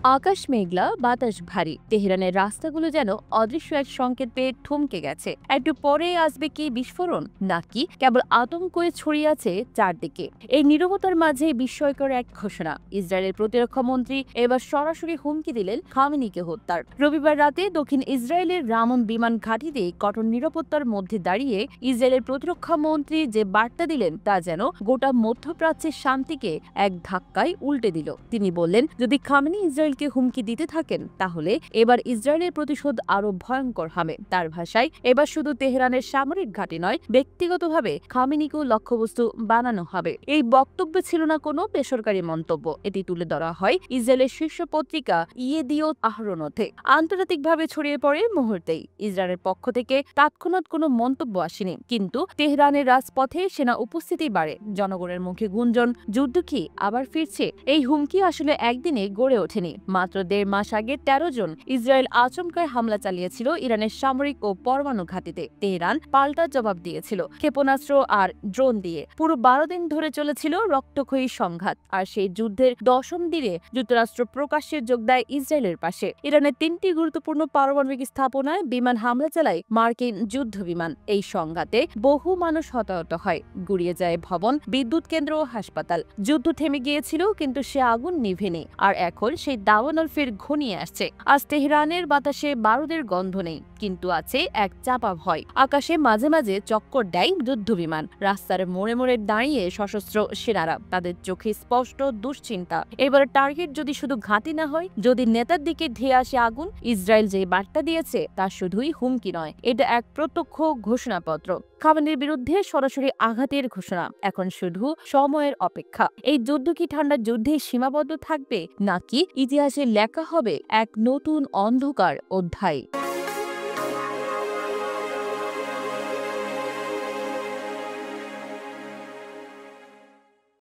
আকাশ মেঘলা, বাতাস ভারী, তেহরানের রাস্তাগুলো যেন অদৃশ্য এক সংকেত পেয়ে থমকে গেছে। একটু পরে আসবে কি বিস্ফোরণ, নাকি কেবল আতঙ্কে ছড়িয়ে আছে চারদিকে? এই নীরবতার মাঝে বিস্ময়কর এক ঘোষণা। ইসরায়েলের প্রতিরক্ষা মন্ত্রী এবার সরাসরি হুমকি দিলেন খামেনিকে হত্যার। রবিবার রাতে দক্ষিণ ইসরায়েলের রামন বিমান ঘাঁটিতে কঠোর নিরাপত্তার মধ্যে দাঁড়িয়ে ইসরায়েলের প্রতিরক্ষা মন্ত্রী যে বার্তা দিলেন তা যেন গোটা মধ্যপ্রাচ্যের শান্তিকে এক ধাক্কায় উল্টে দিল। তিনি বললেন, যদি খামেনি ইসরায়েলকে হুমকি দিতে থাকেন তাহলে এবার ইসরায়েলের প্রতিশোধ আরো ভয়ঙ্কর হবে। তার ভাষায়, এবার শুধু তেহরানের সামরিক ঘাঁটি নয়, ব্যক্তিগতভাবে খামেনিকেও লক্ষ্যবস্তু বানানো হবে। এই বক্তব্য ছিল না কোনো বেসরকারি মন্তব্য, এটি তুলে ধরা হয় ইসরায়েলের শীর্ষ পত্রিকা ইয়েদিওত আহরোনথে। আন্তর্জাতিকভাবে ছড়িয়ে পড়ে মুহূর্তেই। ইসরায়েলের পক্ষ থেকে তৎক্ষণাৎ কোনো মন্তব্য আসেনি, কিন্তু তেহরানের রাজপথে সেনা উপস্থিতি বাড়ে। জনগণের মুখে গুঞ্জন, যুদ্ধ কি আবার ফিরছে? এই হুমকি আসলে একদিনে গড়ে ওঠেনি। মাত্র ১.৫ মাস আগে ১৩ জন ইসরায়েল আচমকায় হামলা চালিয়েছিল ইরানের সামরিক ও পরমাণু ঘাঁটিতে। তেহরান পাল্টা জবাব দিয়েছিল ক্ষেপণাস্ত্র আর ড্রোন দিয়ে। পুরো ১২ দিন ধরে চলেছিল রক্তক্ষয়ী সংঘাত। আর সেই যুদ্ধের ১০ম দিনে যুক্তরাষ্ট্র প্রকাশ্যে যোগ দেয় ইসরায়েলের পাশে। ইরানের ৩টি গুরুত্বপূর্ণ পারমাণবিক স্থাপনায় বিমান হামলা চালায় মার্কিন যুদ্ধ বিমান। এই সংঘাতে বহু মানুষ হতাহত হয়, গুড়িয়ে যায় ভবন, বিদ্যুৎ কেন্দ্র ও হাসপাতাল। যুদ্ধ থেমে গিয়েছিল, কিন্তু সে আগুন নিভেনি। আর এখন সেই দাবানল ফের ঘনিয়ে আসছে। আজ তেহরানের বাতাসে বারুদের গন্ধ নেই, কিন্তু আছে এক চাপা ভয়। আকাশে মাঝে মাঝে চক্কর দেয় যুদ্ধ বিমান। রাস্তার মোড়ে মোড়ে দাঁড়িয়ে সশস্ত্র সেনারা, তাদের চোখে স্পষ্ট দুশ্চিন্তা। এবার টার্গেট যদি শুধু ঘাঁটি না হয়, যদি নেতার দিকে ধেয়ে আসে আগুন। ইসরায়েল যে বার্তা দিয়েছে তা শুধুই হুমকি নয়, এটা এক প্রত্যক্ষ ঘোষণাপত্র। খামেনির বিরুদ্ধে সরাসরি আঘাতের ঘোষণা। এখন শুধু সময়ের অপেক্ষা। এই যুদ্ধ কি ঠান্ডা যুদ্ধেই সীমাবদ্ধ থাকবে, নাকি ইতিহাসে লেখা হবে এক নতুন অন্ধকার অধ্যায়?